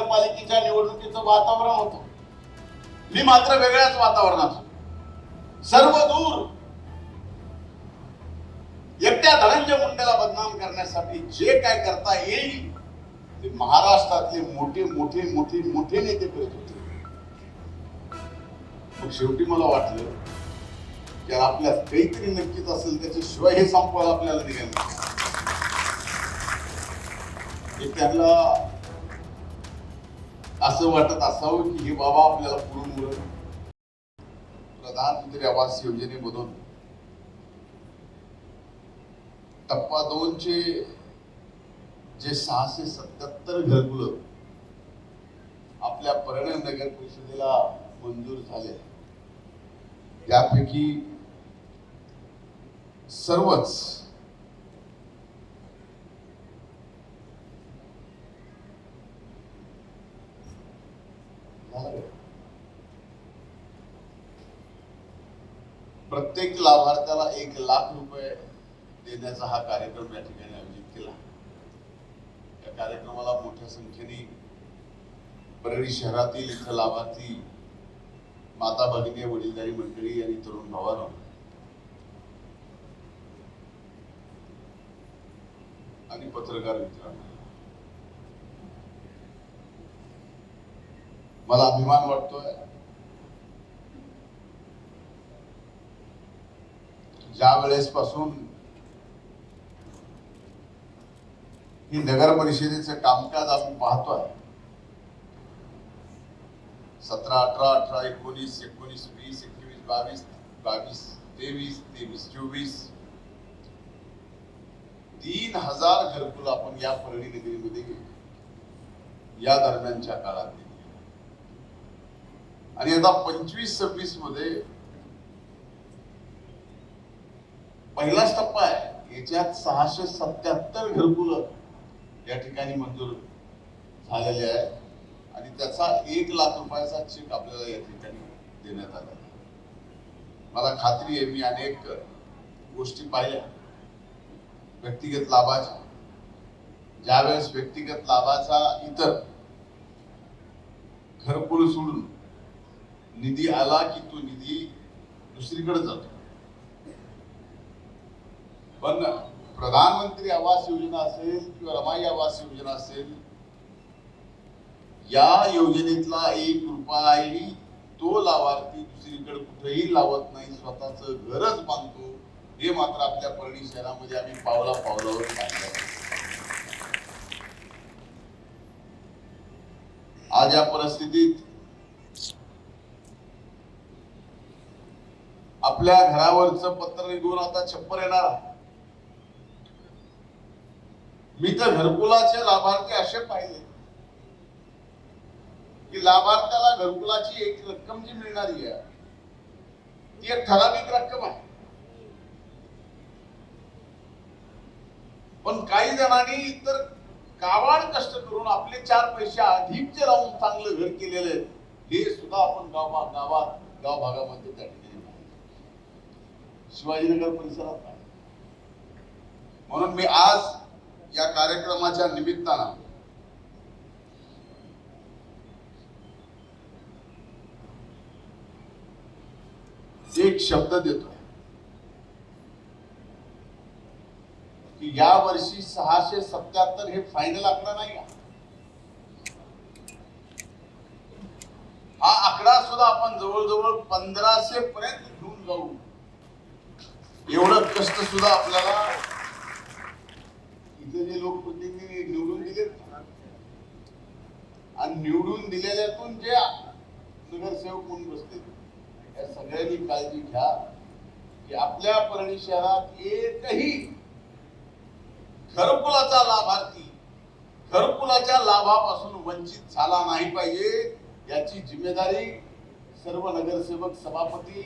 नगरपालिकेच्या निवडणुकीचं वातावरण होतं. मी मात्र वेगळ्याच वातावरणात सर्व दूर एकट्या धनंजय मुंडेला बदनाम करण्यासाठी जे काय करता येईल ते महाराष्ट्रातले मोठे मोठे मोठे मोठे नेते करत होते. मग शेवटी मला वाटलं की आपल्यात काहीतरी नक्कीच असेल, त्याच्याशिवाय हे संपवायला आपल्याला निघालं. त्यांना असं वाटत असावं की हे बाबा आपल्याला पुढे प्रधानमंत्री आवास योजनेमधून टप्पा 2 चे जे 677 घरकुलं आपल्या परळी नगर परिषदेला मंजूर झाले, त्यापैकी सर्वच प्रत्येक लाभार्थ्याला 1 लाख रुपये देण्याचा हा कार्यक्रम या ठिकाणी आयोजित केला. या कार्यक्रमाला मोठ्या संख्येने परळी शहरातील इथं लाभार्थी माता भगिनी, वडीलधारी मंडळी आणि तरुण भावांनो आणि पत्रकार मित्रांनो, मला अभिमान वाटतोय ज्या वेळेस पासून ही नगर परिषदेचं कामकाज आपण पाहतोय, 17, 18, 18, 19, 19, 20, 21, 22, 22, 23, 23, 24 3000 घरकुल आपण या परळी नगरीमध्ये या दरम्यानच्या काळात दिली. आणि आता 25-26 मध्ये पहिलाच टप्पा आहे. याच्यात 677 घरकुल या ठिकाणी मंजूर झालेले आहे आणि त्याचा 1 लाख रुपयाचा चेक आपल्याला या ठिकाणी देण्यात आला. मला खात्री आहे, मी अनेक गोष्टी पाहिल्या व्यक्तिगत लाभाच्या. ज्यावेळेस व्यक्तिगत लाभाचा इतर घरकुल सोडून निधी आला की तो निधी दुसरीकडे जातो, पण प्रधानमंत्री आवास योजना असेल किंवा रमाई आवास योजना असेल, या योजनेतला 1 रुपयाही तो लाभार्थी दुसरीकडे कुठेही लावत नाही, स्वतःच घरच बांधतो. हे मात्र आपल्या परळी शहरामध्ये आम्ही पावला पावलावर पाहिलं. आज या परिस्थितीत आपल्या घरावरचं पत्र निघून आता छप्पर येणार. मी तर घरकुलाचे लाभार्थी असे पाहिले की लाभार्थ्याला घरकुलाची एक रक्कम जी मिळणारी आहे ती एक ठराविक रक्कम आहे, पण काही जणांनी इतर कावाड कष्ट करून आपले 4 पैसे अधिकचे लावून चांगलं घर केलेले हे सुद्धा आपण गाव भागामध्ये त्या ठिकाणी शिवाजीनगर परिसरात आहे. म्हणून मी आज या कार्यक्रमाच्या निमित्तानं एक शब्द देतो की या वर्षी 677 हे फायनल आकडा नाही. हा आकडा सुद्धा आपण जवळजवळ 1500 पर्यंत घेऊन जाऊ, एवढं कष्ट सुद्धा आपल्याला इथे जे लोकप्रतिनिधी निवडून दिले आणि निवडून दिलेल्यातून जे नगरसेवक म्हणून बसले, या सगळ्यांनी काळजी घ्या की आपल्या परळी शहरात एकही घरकुलाचा लाभार्थी घरकुलाच्या लाभापासून वंचित झाला नाही पाहिजे, याची जिम्मेदारी सर्व नगरसेवक, सभापती,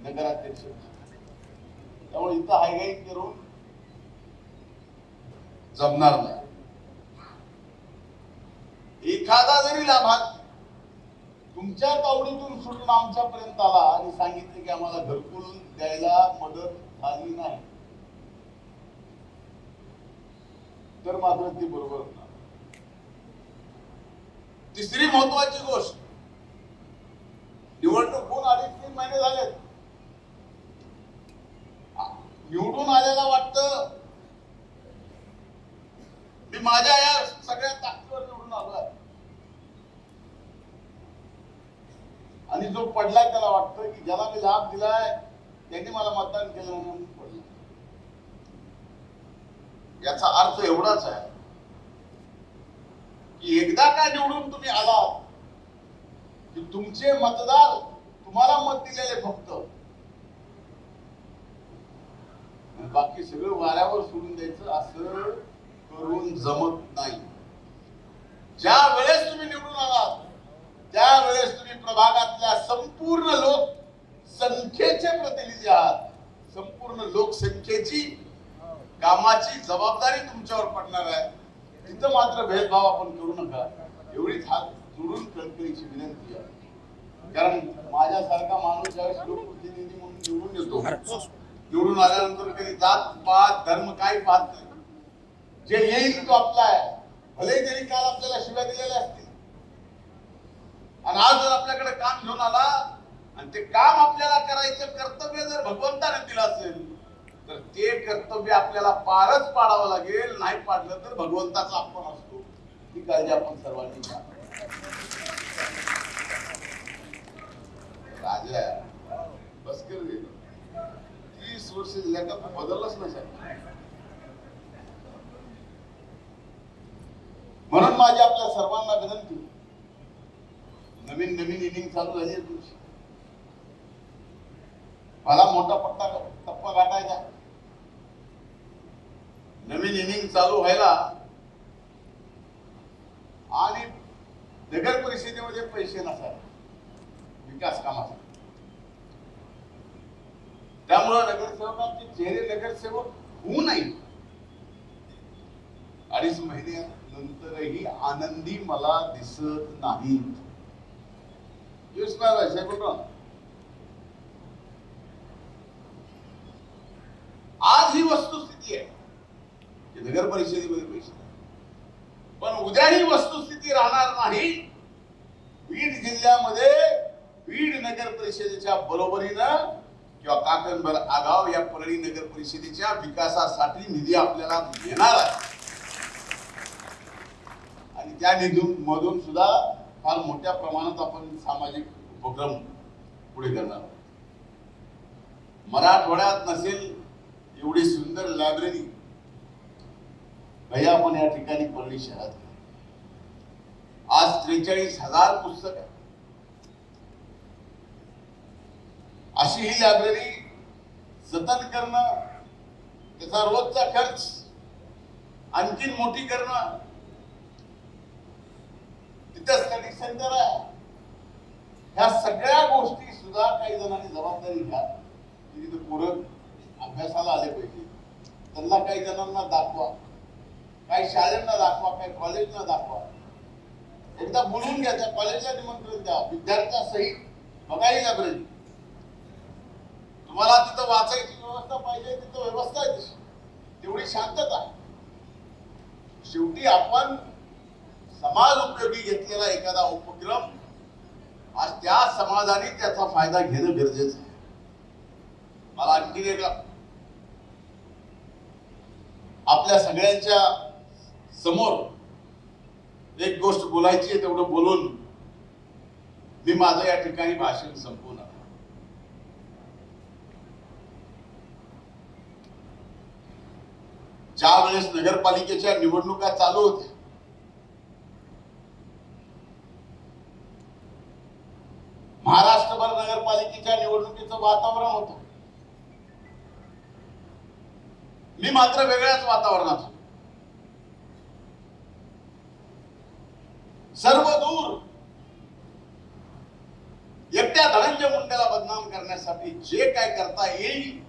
नगराध्यक्ष. त्यामुळे इथं हायगाई करून जमणार नाही. एखादा जरी लाभार्थी तुमच्या तावडीतून सुटून आमच्यापर्यंत आला आणि सांगितले की आम्हाला घरकुल द्यायला मदत झाली नाही, तर मात्र ती बरोबर होणार. तिसरी महत्वाची गोष्ट, निवडणूक होऊन 2.5-3 महिने झाले, निवडून आलेला वाटतं मी माझ्या या सगळ्या ताकदीवर निवडून आलोय, आणि जो पडलाय त्याला वाटतं की ज्याला मी लाभ दिलाय त्यांनी मला मतदान केलं म्हणून पडलं. याचा अर्थ एवढाच आहे की एकदा का निवडून तुम्ही आलात की तुमचे मतदार तुम्हाला मत दिलेले फक्त, बाकी सगळं वाऱ्यावर सोडून द्यायचं असं करून जमत नाही. ज्या वेळेस तुम्ही निवडून आलात त्यावेळेस तुम्ही प्रभागातल्या संपूर्ण लोकसंख्येचे प्रतिनिधी आहात. संपूर्ण लोकसंख्येची कामाची जबाबदारी तुमच्यावर पडणार आहे. तिथं मात्र भेदभाव आपण करू नका, एवढीच हात जोडून कळकळीची विनंती आहे. कारण माझ्यासारखा माणूस ज्यावेळेस लोकप्रतिनिधी म्हणून निवडून येतो, निवडून आल्यानंतर कधी जात पात धर्म काही पाहत नाही. जे येईल तो आपला आहे, भले तरी काल आपल्याला शिव्या दिलेल्या असतील, आणि आज जर आपल्याकडे काम घेऊन आला आणि ते काम आपल्याला करायचं कर्तव्य जर भगवंताने दिलं असेल तर ते कर्तव्य आपल्याला पारच पाडावं लागेल. नाही पाडलं तर भगवंताचा अपमान असतो. ही काळजी आपण सर्वांनी घ्या. राजा बस कर रे, 30 वर्ष दिल्या का बदललंच नाही. म्हणून माझी आपल्या सर्वांना विनंती, नवीन इनिंग चालू झाली आहे तुमची, मला मोठा टप्पा गाठायचा. नवीन इनिंग चालू व्हायला आणि नगर परिषदेमध्ये पैसे नसावे विकास कामासाठी. त्यामुळे नगरसेवकांचे चेहरे नगरसेवक होऊ नये. 2.5 महिन्यानंतरही आनंदी मला दिसत नाही. आज ही वस्तुस्थिती आहे की नगर परिषदेमध्ये पैसे, पण उद्या ही वस्तुस्थिती राहणार नाही. बीड जिल्ह्यामध्ये बीड नगर परिषदेच्या बरोबरीनं किंवा काकणभर आगाव या परळी नगर परिषदेच्या विकासासाठी निधी आपल्याला मिळणार आहे, आणि त्या निधीमधून सुद्धा फार मोठ्या प्रमाणात आपण सामाजिक उपक्रम पुढे करणार. मराठवाड्यात नसेल एवढी सुंदर लायब्ररी भैया आपण या ठिकाणी परळी शहरात आज 43,000 पुस्तक आहे. अशी ही लायब्ररी जतन करणं, त्याचा रोजचा खर्च आणखीन मोठी करणं, तिथं स्टडी सेंटर आहे, ह्या सगळ्या गोष्टी सुद्धा काही जणांनी जबाबदारी घ्या की तिथे पोरं अभ्यासाला आले पाहिजे. त्यांना काही जणांना दाखवा, काही शाळांना दाखवा, काही कॉलेजला दाखवा. एकदा बोलून घ्या, त्या कॉलेजला निमंत्रण द्या, विद्यार्थ्यासहित बघा ही लायब्ररी. तुम्हाला तिथं वाचायची व्यवस्था पाहिजे, तिथं व्यवस्था आहे तशी, तेवढी शांतता. शेवटी आपण समाज उपयोगी घेतलेला एखादा उपक्रम आज त्या समाजाने त्याचा फायदा घेणं गरजेचं आहे. मला आणखी एक आपल्या सगळ्यांच्या समोर एक गोष्ट बोलायची आहे, तेवढं बोलून मी माझं या ठिकाणी भाषण संपवणार. ज्या वेळेस नगरपालिकेच्या निवडणुका चालू होत्या, महाराष्ट्रभर नगरपालिकेच्या निवडणुकीचं वातावरण होतं. मी मात्र वेगळ्याच वातावरणात होतो. सर्व दूर एकट्या धनंजय मुंडेला बदनाम करण्यासाठी जे काय करता येईल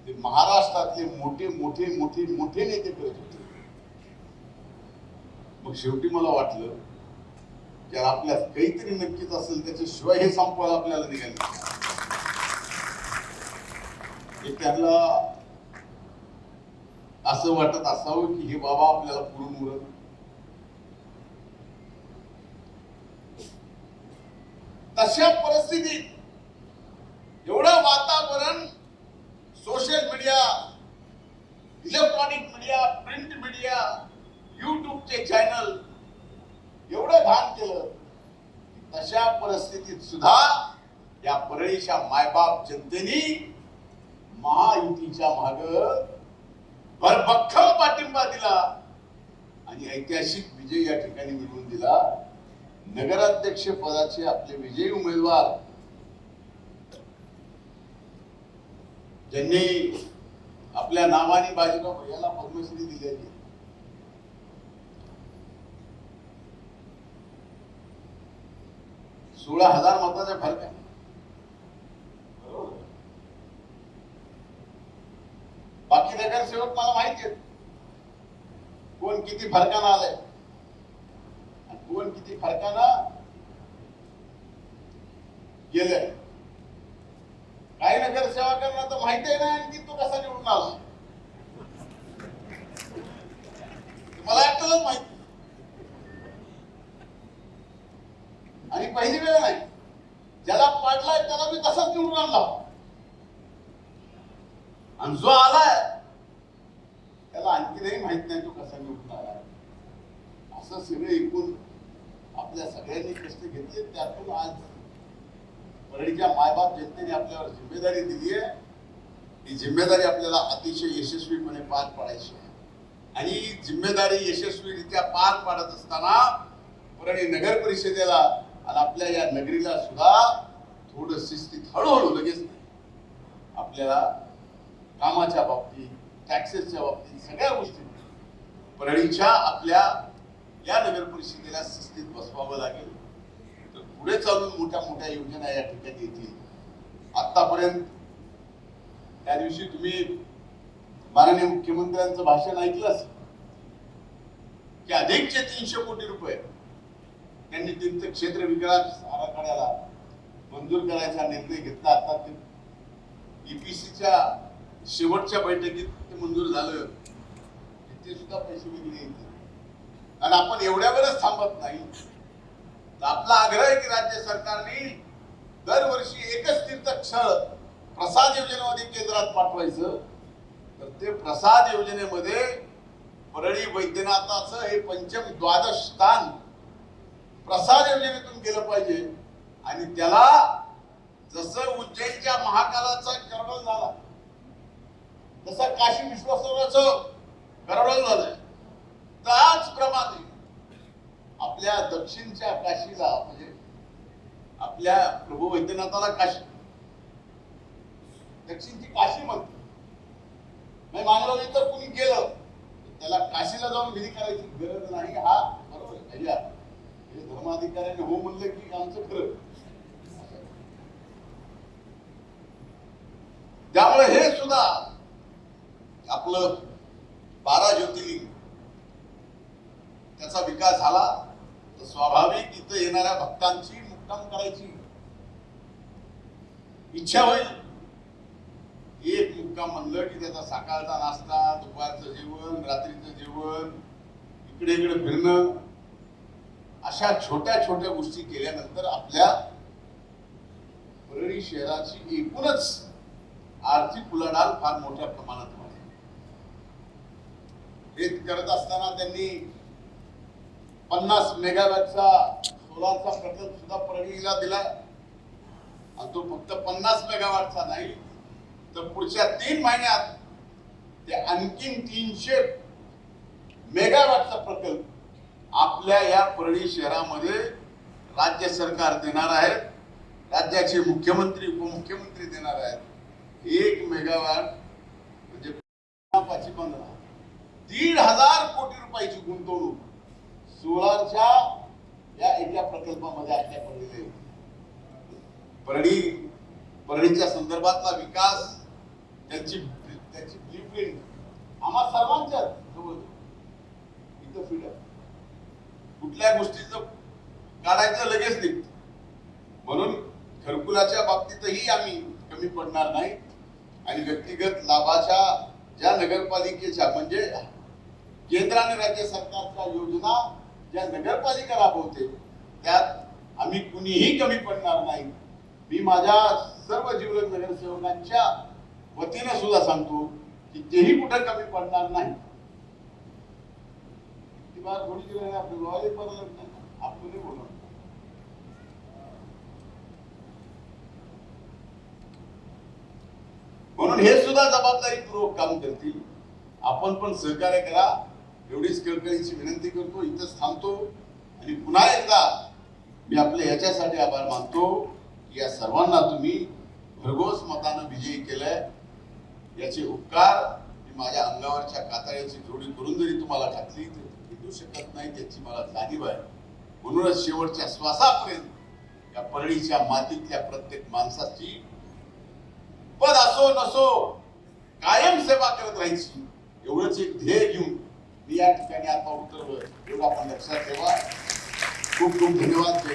ते महाराष्ट्रातले मोठे मोठे मोठे मोठे नेते करत होते. मग शेवटी मला वाटलं की आपल्यात काहीतरी नक्कीच असेल, त्याच्याशिवाय हे संपवायला आपल्याला निघाले. त्यांना असं वाटत असावं की हे बाबा आपल्याला पुरून उरत. तशा परिस्थितीत एवढं वातावरण social media, electronic media, print media, युट्यूबचे चॅनल एवढं घाण केलं, तशा परिस्थितीत सुद्धा या परळीच्या मायबाप जनतेने महायुतीच्या माग भरभक्कम पाठिंबा दिला आणि ऐतिहासिक विजय या ठिकाणी मिळवून दिला. नगराध्यक्ष पदाचे आपले विजयी उमेदवार ज्यांनी आपल्या नावाने बाजीराव भैयाला पद्मश्री दिलेली, 16,000 मताच्या फरकाने. बाकी नगरसेवक मला माहिती आहेत कोण किती फरकानं आलंय आणि कोण किती फरकानं गेलंय. काही नगरसेवकांना तर माहिती नाही आणि तो कसा निवडून आला मला एकट्यालाच माहिती. आणि पहिली वेळ नाही, ज्याला पाडलाय त्याला मी तसाच निवडून आणला आणि जो आलाय त्याला आणखीनही माहित नाही तो कसा निवडून आला. असं सगळं एकूण आपल्या सगळ्यांनी कष्ट घेतले, त्यातून आज परळीच्या मायबाप जनतेने आपल्यावर जिम्मेदारी दिली आहे. ही जिम्मेदारी आपल्याला अतिशय यशस्वीपणे पार पाडायची आहे आणि जिम्मेदारी यशस्वीरित्या पार पाडत असताना परळी नगर परिषदेला आणि आपल्या या नगरीला सुद्धा थोडं शिस्तीत हळूहळू, लगेच नाही, आपल्याला कामाच्या बाबतीत, टॅक्सेसच्या बाबतीत, सगळ्या गोष्टी परळीच्या आपल्या या नगर परिषदेला शिस्तीत बसवावं लागेल. तर पुढे चालून मोठ्या मोठ्या योजना या ठिकाणी येतील. आतापर्यंत त्या दिवशी तुम्ही माननीय मुख्यमंत्र्यांचं भाषण ऐकलंच की अधिकचे 300 कोटी रुपये त्यांनी तीर्थक्षेत्र विकास आराखड्याला मंजूर करायचा निर्णय घेतला. आता ते ईपीसीच्या शेवटच्या बैठकीत ते मंजूर झालं. ते सुद्धा पैसे वेगळे येतील आणि आपण एवढ्यावरच थांबत नाही. तर आपला आग्रह आहे की राज्य सरकारने दरवर्षी एकच तीर्थक्षळ प्रसाद योजनेमध्ये केंद्रात पाठवायचं. तर ते प्रसाद योजनेमध्ये परळी वैद्यनाथाचं हे पंचम द्वादश स्थान प्रसाद योजनेतून गेलं पाहिजे. आणि त्याला जसं उज्जैनच्या महाकालाचा करवल झाला, जसं काशी विश्वेश्वराचं करवल झालंय, त्याचप्रमाणे आपल्या दक्षिणच्या काशीला, म्हणजे आपल्या प्रभू वैद्यनाथाला काशी, दक्षिणची काशी म्हणते. नाही मानलं इतर कुणी गेलं त्याला काशीला जाऊन विधी करायची गरज नाही. हा बरोबर आहे भैया, हे धर्माधिकाऱ्याने हो म्हणलं की आमचं खरं. त्यामुळे हे सुद्धा आपलं 12 ज्योतिर्लिंग त्याचा विकास झाला तर स्वाभाविक इथं येणाऱ्या भक्तांची मुक्काम करायची इच्छा होईल. एक मुक्काम म्हणलं की त्याचा सकाळचा नाश्ता, दुपारचं जेवण, रात्रीचं जेवण, इकडे इकडे फिरणं, अशा छोट्या छोट्या गोष्टी केल्यानंतर आपल्या परळी शहराची एकूणच आर्थिक उलाढाल फार मोठ्या प्रमाणात होते. हे करत असताना त्यांनी 50 मेगावॅटचा सोलारचा प्रकल्प सुद्धा परळीला दिला आणि तो फक्त 50 मेगावॅटचा नाही तर पुढच्या 3 महिन्यात ते आणखीन 300 मेगावॅटचा प्रकल्प आपल्या या परळी शहरामध्ये राज्य सरकार देणार आहे. राज्याचे मुख्यमंत्री, उपमुख्यमंत्री देणार आहेत. 1 मेगावॅट म्हणजे 1,500 कोटी रुपयाची गुंतवणूक सोलारच्या या एका प्रकल्पामध्ये आपल्या परळीच्या संदर्भातला विकास, त्याची ब्लूप्रिंट आम्हा सर्वांच्या इथं फ्रीडम, कुठल्या गोष्टीचं काढायचं लगेच निघतं. म्हणून घरकुलाच्या बाबतीतही आम्ही कमी पडणार नाही आणि व्यक्तिगत लाभाच्या ज्या नगरपालिकेच्या, म्हणजे केंद्र आणि राज्य सरकारच्या योजना ज्या नगरपालिका राबवते त्यात आम्ही कुणीही कमी पडणार नाही. मी माझ्या सर्व जीवलग नगरसेवकांच्या वतीने सुद्धा सांगतो की तेही कुठे कमी पडणार नाही. ती बात थोडी केली आपलं लॉयल पडलं नाही आपण बोलणार. म्हणून हे सुद्धा जबाबदारीपूर्वक काम करतील. आपण पण सहकार्य करा एवढीच कळकळीची विनंती करतो. इथंच थांबतो आणि पुन्हा एकदा मी आपले याच्यासाठी आभार मानतो की या सर्वांना तुम्ही भरघोस मतानं विजयी केलंय. याचे उपकार मी माझ्या अंगावरच्या कातळ्याची जोडी करून जरी तुम्हाला घातली तर भेटू शकत नाही त्याची मला जाणीव आहे. म्हणूनच शेवटच्या श्वासापर्यंत या परळीच्या मातीतल्या प्रत्येक माणसाची पद असो नसो कायम सेवा करत राहायची एवढंच एक ध्येय घेऊन मी या ठिकाणी आता उतरलोय. एवढं आपण लक्षात ठेवा. खूप खूप धन्यवाद.